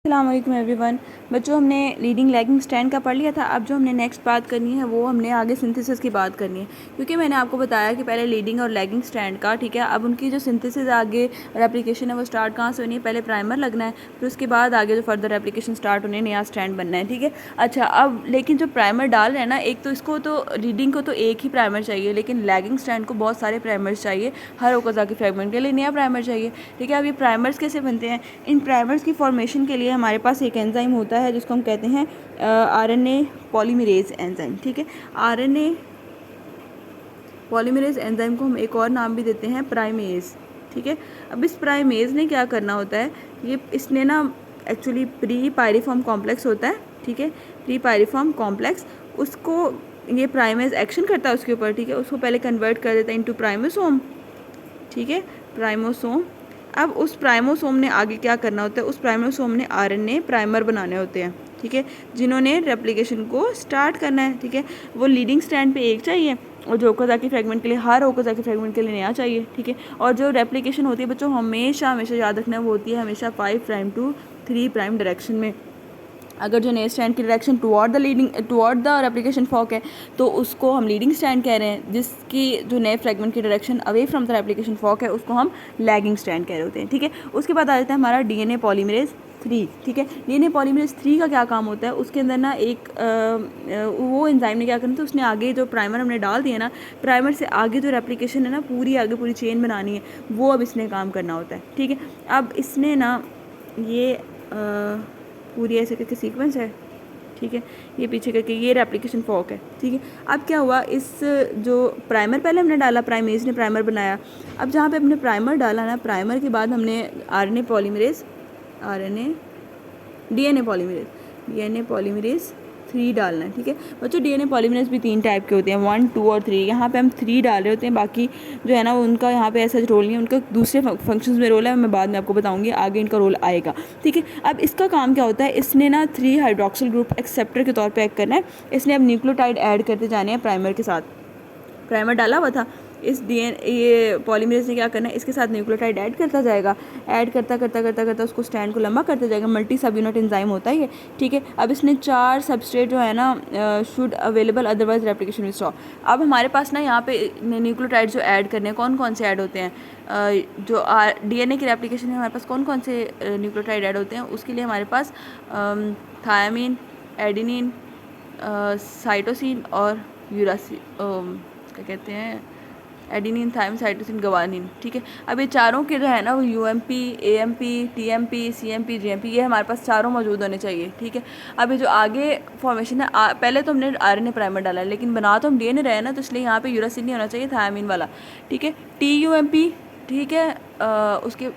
अस्सलाम वालेकुम एवरीवन। बच्चों, हमने लीडिंग लैगिंग स्टैंड का पढ़ लिया था। अब जो हमने नेक्स्ट बात करनी है वो हमने आगे सिंथेसिस की बात करनी है, क्योंकि मैंने आपको बताया कि पहले लीडिंग और लैगिंग स्टैंड का, ठीक है, अब उनकी जो सिंथेसिस आगे रेप्लिकेशन है वो स्टार्ट कहाँ से होनी है, पहले प्राइमर लगना है, फिर उसके बाद आगे जो फर्दर रेप्लिकेशन स्टार्ट होने, नया स्टैंड बनना है, ठीक है। अच्छा, अब लेकिन जो प्राइमर डाल रहे हैं ना, एक तो इसको तो रीडिंग को तो एक ही प्राइमर चाहिए, लेकिन लैगिंग स्टैंड को बहुत सारे प्राइमर्स चाहिए, हर ओकोजा के फ्रेगमेंट के लिए नया प्राइमर चाहिए, ठीक है। अब ये प्राइमर्स कैसे बनते हैं? इन प्राइमर्स की फॉर्मेशन के लिए हमारे पास एक एंजाइम होता है जिसको हम कहते हैं आरएनए पॉलीमरेज एंजाइम, ठीक है। आरएनए पॉलीमरेज एंजाइम को हम एक और नाम भी देते हैं प्राइमेज, ठीक है। अब इस प्राइमेज ने क्या करना होता है, ये इसने ना एक्चुअली प्री पायरिफॉर्म कॉम्प्लेक्स होता है, ठीक है, प्री पायरिफॉर्म कॉम्प्लेक्स, उसको ये प्राइमेज एक्शन करता है उसके ऊपर, ठीक है, उसको पहले कन्वर्ट कर देता है इनटू प्राइमोसोम, ठीक है, प्राइमोसोम। अब उस प्राइमोसोम ने आगे क्या करना होता है, उस प्राइमोसोम ने आरएनए प्राइमर बनाने होते हैं, ठीक है, जिन्होंने रेप्लिकेशन को स्टार्ट करना है, ठीक है। वो लीडिंग स्टैंड पे एक चाहिए और जो ओकोजाकी फ्रेगमेंट के लिए, हर ओकोजाकी फ्रेगमेंट के लिए नया चाहिए, ठीक है। और जो रेप्लिकेशन होती है बच्चों, हमेशा हमेशा याद रखना, वो होती है हमेशा 5 प्राइम टू 3 प्राइम डायरेक्शन में। अगर जो नए स्टैंड की direction toward the replication fork है तो उसको हम लीडिंग स्टैंड कह रहे हैं, जिसकी जो नए फ्रेगमेंट की direction away from the replication fork है उसको हम लैगिंग स्टैंड कह रहे होते हैं, ठीक है। उसके बाद आ जाता है हमारा डीएनए पॉलीमरेज 3, ठीक है। डीएनए पॉलीमरेज 3 का क्या काम होता है, उसके अंदर ना एक वो एंजाइम ने क्या करना था, उसने आगे जो प्राइमर हमने डाल दिया ना, प्राइमर से आगे जो रेप्लिकेशन है ना, पूरी आगे पूरी चेन बनानी है, वो अब इसने काम करना होता है, ठीक है। अब इसने ना ये पूरी ऐसे करके सीक्वेंस है, ठीक है, ये पीछे करके ये रेप्लिकेशन फॉक है, ठीक है। अब क्या हुआ, इस जो प्राइमर पहले हमने डाला, प्राइमेज ने प्राइमर बनाया, अब जहाँ पे हमने प्राइमर डाला ना, प्राइमर के बाद हमने डीएनए पॉलीमरेज 3 डालना है, ठीक है। बच्चों, डीएनए पॉलीमरेज भी 3 टाइप के होते हैं, 1, 2 और 3। यहाँ पे हम 3 डाल रहे होते हैं, बाकी जो है ना उनका यहाँ पे ऐसा रोल नहीं है, उनका दूसरे फंक्शंस में रोल है, मैं बाद में आपको बताऊंगी, आगे इनका रोल आएगा, ठीक है। अब इसका काम क्या होता है, इसने ना 3 हाइड्रोक्सिल ग्रुप एक्सेप्टर के तौर पर एक्ट करना है। इसने अब न्यूक्लियोटाइड ऐड करते जाने हैं प्राइमर के साथ, प्राइमर डाला हुआ था, इस ये पॉलीमरेज ने क्या करना है, इसके साथ न्यूक्लियोटाइड ऐड करता जाएगा, ऐड करता करता करता करता उसको स्टैंड को लंबा करता जाएगा। मल्टी सब यूनिट एंजाइम होता है ये, ठीक है। अब इसने 4 सबस्ट्रेट जो है ना should available, otherwise replication will stop. अब हमारे पास ना यहाँ पे न्यूक्लियोटाइड जो ऐड करने हैं, कौन कौन से ऐड होते हैं, जो डीएनए की रेप्लिकेशन है हमारे पास कौन कौन से न्यूक्लियोटाइड ऐड होते हैं, उसके लिए हमारे पास थायमीन, एडेनिन, साइटोसिन और यूरासिल, क्या कहते हैं, एडेनिन, थायमिन, साइटोसिन, गवानिन, ठीक है। अब ये चारों के जो है ना वो UMP, AMP, TMP, CMP, GMP, ये हमारे पास चारों मौजूद होने चाहिए, ठीक है। अब ये जो आगे फॉर्मेशन है, पहले तो हमने आरएनए प्राइमर डाला है, लेकिन बना तो हम डीएनए रहे ना, तो इसलिए यहाँ पे यूरासिल नहीं होना चाहिए, थायमिन वाला, ठीक है। टीयूएमपी, ठीक है, उसके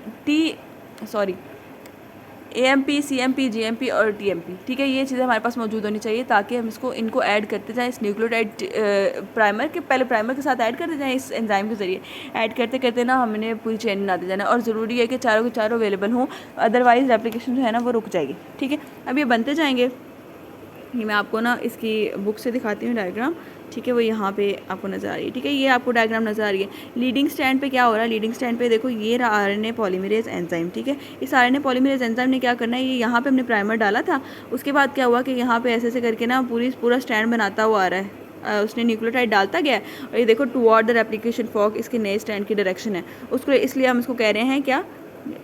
एएमपी, सीएमपी, जीएमपी और टीएमपी, ठीक है, ये चीज़ें हमारे पास मौजूद होनी चाहिए ताकि हम इनको ऐड करते जाएं इस न्यूक्लियोटाइड प्राइमर के, पहले प्राइमर के साथ ऐड करते जाएं, इस एंजाइम के ज़रिए ऐड करते करते ना हमने पूरी चेन बनाते जाना, और ज़रूरी है कि चारों के चारों अवेलेबल हों, अदरवाइज़ रेप्लिकेशन जो है ना वो रुक जाएगी, ठीक है। अब ये बनते जाएंगे, ये मैं आपको ना इसकी बुक से दिखाती हूँ डायग्राम, ठीक है, वो यहाँ पे आपको नज़र आ रही है, ठीक है, ये आपको डायग्राम नज़र आ रही है। लीडिंग स्टैंड पे क्या हो रहा है, लीडिंग स्टैंड पे देखो ये रहा आरएनए पॉलीमरेज एंजाइम, ठीक है। इस आरएनए पॉलीमरेज एंजाइम ने क्या करना है, ये यहाँ पे हमने प्राइमर डाला था, उसके बाद क्या हुआ कि यहाँ पे ऐसे ऐसे करके ना पूरा स्टैंड बनाता हुआ आ रहा है, उसने न्यूक्लियोटाइड डालता गया और ये देखो टुवर्ड द रेप्लिकेशन फॉक इसके नए स्टैंड की डायरेक्शन है, उसको इसलिए हम इसको कह रहे हैं क्या,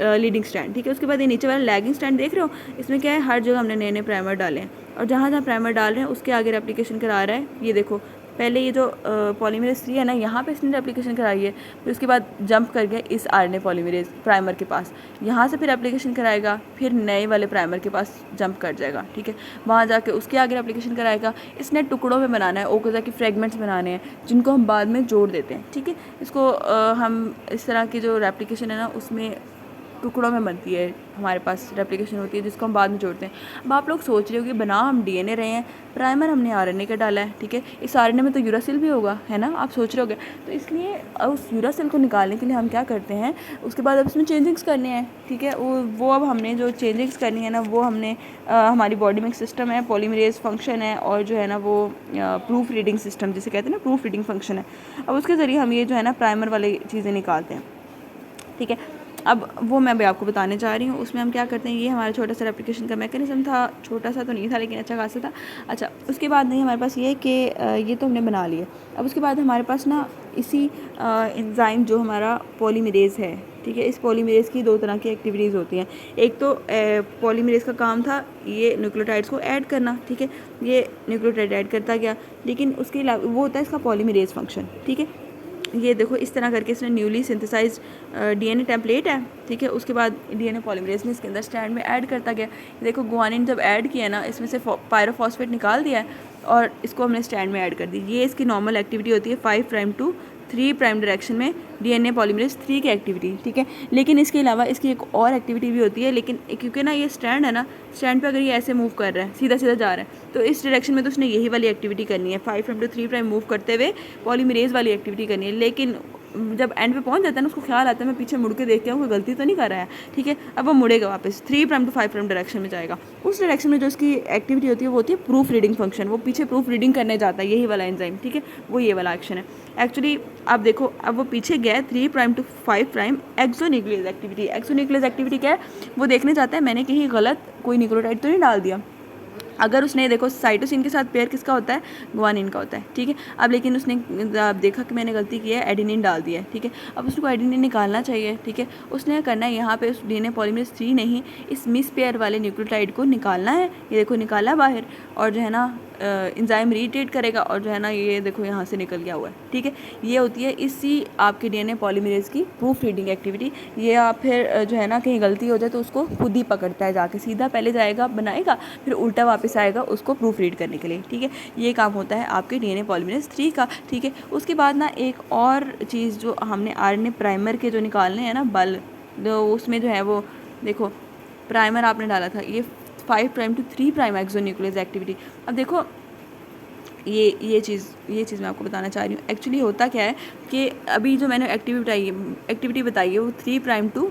लीडिंग स्टैंड, ठीक है। उसके बाद ये नीचे वाला लैगिंग स्टैंड देख रहे हो, इसमें क्या है, हर जगह हमने नए नए प्राइमर डाले हैं, और जहाँ जहाँ प्राइमर डाल रहे हैं उसके आगे रेप्लिकेशन करा रहा है, ये देखो पहले ये जो पॉलीमरेज 3 है ना, यहाँ पे इसने रेप्लिकेशन कराई है, फिर उसके बाद जंप कर गया इस आरएनए पॉलीमरेज प्राइमर के पास, यहाँ से फिर रेप्लिकेशन कराएगा, फिर नए वाले प्राइमर के पास जंप कर जाएगा, ठीक है, वहाँ जाके उसके आगे रेप्लिकेशन कराएगा। इसने टुकड़ों में बनाना है, ओकोजा की फ्रेगमेंट्स बनाने हैं, जिनको हम बाद में जोड़ देते हैं, ठीक है। इसको हम इस तरह की जो रेप्लिकेशन है ना उसमें टुकड़ों में बनती है, हमारे पास रेप्लिकेशन होती है जिसको हम बाद में जोड़ते हैं। अब आप लोग सोच रहे हो कि बना हम डीएनए रहे हैं, प्राइमर हमने आरएनए का डाला है, ठीक है, इस आरएनए में तो यूरासिल भी होगा, है ना, आप सोच रहे होगे, तो इसलिए उस यूरासिल को निकालने के लिए हम क्या करते हैं, उसके बाद अब इसमें चेंजिंग्स करने हैं, ठीक है, वो अब हमने जो चेंजिंग्स करनी है ना वो हमने हमारी बॉडी में एक सिस्टम है, पॉलीमरेज फंक्शन है, और जो है ना वो प्रूफ रीडिंग सिस्टम जिसे कहते हैं ना, प्रूफ रीडिंग फंक्शन है। अब उसके ज़रिए हम ये जो है ना प्राइमर वाली चीज़ें निकालते हैं, ठीक है। अब वो मैं अभी आपको बताने जा रही हूँ। उसमें हम क्या करते हैं, ये हमारा छोटा सा रेप्लिकेशन का मैकेनिज्म था, छोटा सा तो नहीं था लेकिन अच्छा खासा था। अच्छा, उसके बाद नहीं हमारे पास ये कि ये तो हमने बना लिया। अब उसके बाद हमारे पास ना इसी एंजाइम जो हमारा पॉलीमरेज़ है, ठीक है, इस पॉलीमरेज़ की दो तरह की एक्टिविटीज़ होती हैं। एक तो पॉलीमरेज़ का काम था ये न्यूक्लियोटाइड्स को ऐड करना, ठीक है, ये न्यूक्लियोटाइड ऐड करता गया, लेकिन उसके अलावा वो होता है इसका पॉलीमरेज़ फंक्शन, ठीक है। ये देखो इस तरह करके इसने न्यूली सिंथेसाइज डीएनए टेम्पलेट है, ठीक है। उसके बाद डीएनए पॉलीमरेज़ ने इसके अंदर स्ट्रैंड में ऐड करता गया। देखो गुआनिन जब ऐड किया ना, इसमें से पायरोफॉस्फेट निकाल दिया है और इसको हमने स्ट्रैंड में ऐड कर दी। ये इसकी नॉर्मल एक्टिविटी होती है 5 प्राइम टू 3 प्राइम डायरेक्शन में डीएनए पॉलीमरेज़ 3 की एक्टिविटी, ठीक है। लेकिन इसके अलावा इसकी एक और एक्टिविटी भी होती है, लेकिन क्योंकि ना ये स्ट्रैंड है ना, स्ट्रैंड पे अगर ये ऐसे मूव कर रहा है, सीधा सीधा जा रहा है, तो इस डायरेक्शन में तो उसने यही वाली एक्टिविटी करनी है, 5 प्राइम टू 3 प्राइम मूव करते हुए पॉलीमरेज़ वाली एक्टिविटी करनी है। लेकिन जब एंड पे पहुंच जाता है ना, उसको ख्याल आता है मैं पीछे मुड़ के देखते हूँ कोई गलती तो नहीं कर रहा है, ठीक है। अब वो मुड़ेगा वापस 3 प्राइम टू 5 प्राइम डायरेक्शन में जाएगा। उस डायरेक्शन में जो उसकी एक्टिविटी होती है वो होती है प्रूफ रीडिंग फंक्शन। वो पीछे प्रूफ रीडिंग करने जाता है, यही वाला एंजाइम, ठीक है, वो ये वाला एक्शन है। एक्चुअली आप देखो, अब वो पीछे गया 3 prime to 5 prime exonuclease activity. Exonuclease activity क्या है, वो देखने जाता है मैंने कहीं गलत कोई न्यूक्लियोटाइड तो नहीं डाल दिया। अगर उसने देखो साइटोसिन के साथ पेयर किसका होता है, गुआनिन का होता है, ठीक है। अब लेकिन उसने अब देखा कि मैंने गलती की है, एडेनिन डाल दिया है, ठीक है। अब उसको एडेनिन निकालना चाहिए, ठीक है। उसने करना है यहाँ पे उस डीएनए पॉलीमरेज़ 3 नहीं, इस मिस पेयर वाले न्यूक्लियोटाइड को निकालना है। ये देखो निकाला बाहर, और जो है ना एंजाइम रीट्रेट करेगा, और जो है ना ये देखो यहाँ से निकल गया हुआ है, ठीक है। ये होती है इसी आपके डीएनए पॉलीमरेज़ की प्रूफ रीडिंग एक्टिविटी। ये आप फिर जो है ना कहीं गलती हो जाए तो उसको खुद ही पकड़ता है जाके, सीधा पहले जाएगा बनाएगा, फिर उल्टा वापस आएगा उसको प्रूफ रीड करने के लिए, ठीक है। ये काम होता है आपके डीएनए पॉलीमरेज़ 3 का, ठीक है। उसके बाद ना एक और चीज़ जो हमने आरएनए प्राइमर के जो निकालने हैं ना बल, तो उसमें जो है वो देखो प्राइमर आपने डाला था, ये 5 prime to 3 prime exonuclease activity. अब देखो ये चीज़ मैं आपको बताना चाह रही हूँ। एक्चुअली होता क्या है कि अभी जो मैंने एक्टिविटी बताई है वो 3 prime to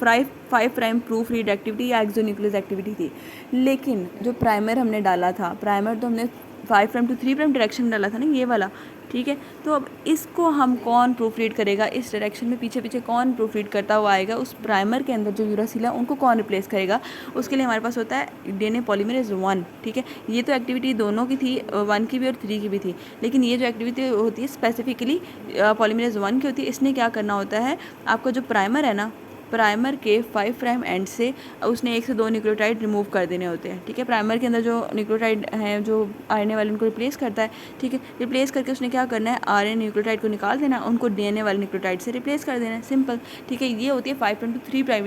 5 prime proofread activity या एक्सोन्यूक्लियस एक्टिविटी थी। लेकिन जो प्राइमर हमने डाला था, प्राइमर तो हमने 5 प्राइम टू 3 प्राइम डायरेक्शन में डाला था ना, ये वाला, ठीक है। तो अब इसको हम कौन प्रूफ रीड करेगा, इस डायरेक्शन में पीछे पीछे कौन प्रूफ रीड करता हुआ आएगा, उस प्राइमर के अंदर जो यूरासिल है उनको कौन रिप्लेस करेगा। उसके लिए हमारे पास होता है डीएनए पॉलीमरेज़ 1, ठीक है। ये तो एक्टिविटी दोनों की थी, 1 की भी और 3 की भी थी, लेकिन ये जो एक्टिविटी होती है स्पेसिफिकली पॉलीमरेज़ 1 की होती है। इसने क्या करना होता है, आपका जो प्राइमर है ना, प्राइमर के 5 प्राइम एंड से उसने 1 से 2 न्यूक्लियोटाइड रिमूव कर देने होते हैं, ठीक है। प्राइमर के अंदर जो न्यूक्लियोटाइड हैं जो आरएनए वाले उनको रिप्लेस करता है, ठीक है। रिप्लेस करके उसने क्या करना है, आरएनए न्यूक्लियोटाइड को निकाल देना, उनको डीएनए वाले न्यूक्लियोटाइड से रिप्लेस कर देना है, सिंपल, ठीक है। ये होती है 5 prime to 3 prime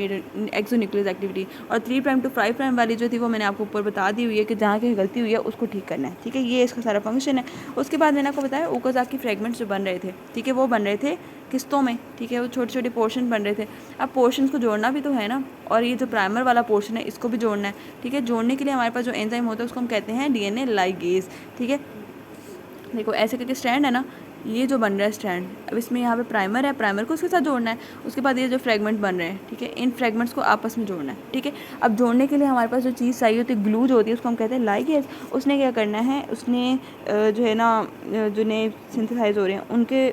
exonuclease activity. और 3 प्राइम टू 5 प्राइम वाली जो थी वो मैंने आपको ऊपर बता दी हुई है कि जहाँ कहीं गलती हुई है उसको ठीक करना है, ठीक है। ये इसका सारा फंक्शन है। उसके बाद मैंने आपको बताया ओकोज़ाक की फ्रेगमेंट्स जो बन रहे थे, ठीक है, वो बन रहे थे किस्तों में, ठीक है, वो छोटे छोटे पोर्शन बन रहे थे। अब पोर्शंस को जोड़ना भी तो है ना, और ये जो प्राइमर वाला पोर्शन है इसको भी जोड़ना है, ठीक है। जोड़ने के लिए हमारे पास जो एंजाइम होता है उसको हम कहते हैं डीएनए लाइगेज, ठीक है। देखो ऐसे करके स्ट्रैंड है ना, ये जो बन रहा है स्ट्रैंड, अब इसमें यहाँ पे प्राइमर है, प्राइमर को उसके साथ जोड़ना है। उसके बाद ये जो फ्रेगमेंट बन रहे हैं, ठीक है, इन फ्रेगमेंट्स को आपस में जोड़ना है, ठीक है। अब जोड़ने के लिए हमारे पास जो चीज़ चाहिए होती है, ग्लू जो होती है, उसको हम कहते हैं लाइगेज। उसने क्या करना है, उसने जो है ना जो नए सिंथेसाइज हो रहे हैं उनके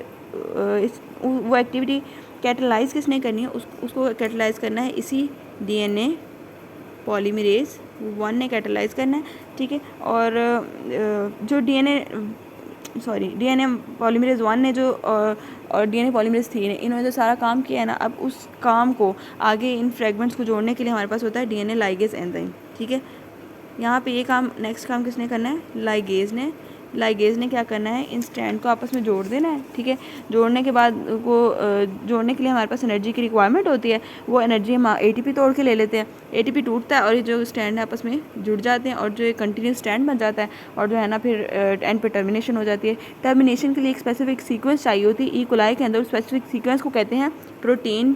वो एक्टिविटी कैटलाइज किसने करनी है, उसको कैटलाइज करना है इसी डीएनए पॉलीमरेज़ 1 ने कैटलाइज करना है, ठीक है। और जो डीएनए पॉलीमरेज़ 1 ने जो और डीएनए पॉलीमरेज़ 3 ने, इन्होंने जो सारा काम किया है ना, अब उस काम को आगे इन फ्रेगमेंट्स को जोड़ने के लिए हमारे पास होता है डीएनए लाइगेज एंजाइम, ठीक है। यहाँ पे ये काम नेक्स्ट काम किसने करना है, लाइगेज ने क्या करना है, इन स्ट्रैंड को आपस में जोड़ देना है, ठीक है। जोड़ने के बाद वो जोड़ने के लिए हमारे पास एनर्जी की रिक्वायरमेंट होती है। वो एनर्जी हम एटीपी तोड़ के ले लेते हैं, एटीपी टूटता है और ये जो स्टैंड है आपस में जुड़ जाते हैं और जो एक कंटिन्यूस स्टैंड बन जाता है, और जो है ना फिर एंड पे टर्मिनेशन हो जाती है। टर्मिनेशन के लिए एक स्पेसिफिक सीक्वेंस चाहिए होती है, ई कोलाई के अंदर स्पेसिफिक सीक्वेंस को कहते हैं प्रोटीन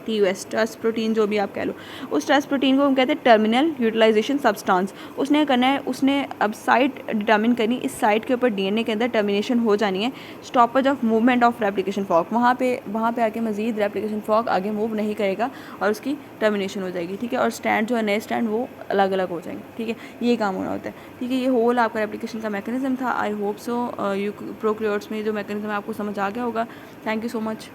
TUS, ट्रस प्रोटीन जो भी आप कह लो। उस ट्रस प्रोटीन को हम कहते हैं टर्मिनल यूटिलाइजेशन सब्सटेंस। उसने करना है, उसने अब साइट डिटर्मिन करनी, इस साइट के ऊपर डीएनए के अंदर टर्मिनेशन हो जानी है, stoppage of movement of replication fork. वहाँ पे आके मजीद रेप्लिकेशन फॉर्क आगे मूव नहीं करेगा और उसकी टर्मिनेशन हो जाएगी, ठीक है। और स्टैंड जो है नए स्टैंड वो अलग अलग हो जाएंगे, ठीक है। ये काम होना होता है, ठीक है। ये होल आपका रेप्लिकेशन का मैकेनिज्म था। आई होप सो प्रोक्रियोट्स में जो मैकेनिज्म है आपको समझ आ गया होगा। Thank you so much.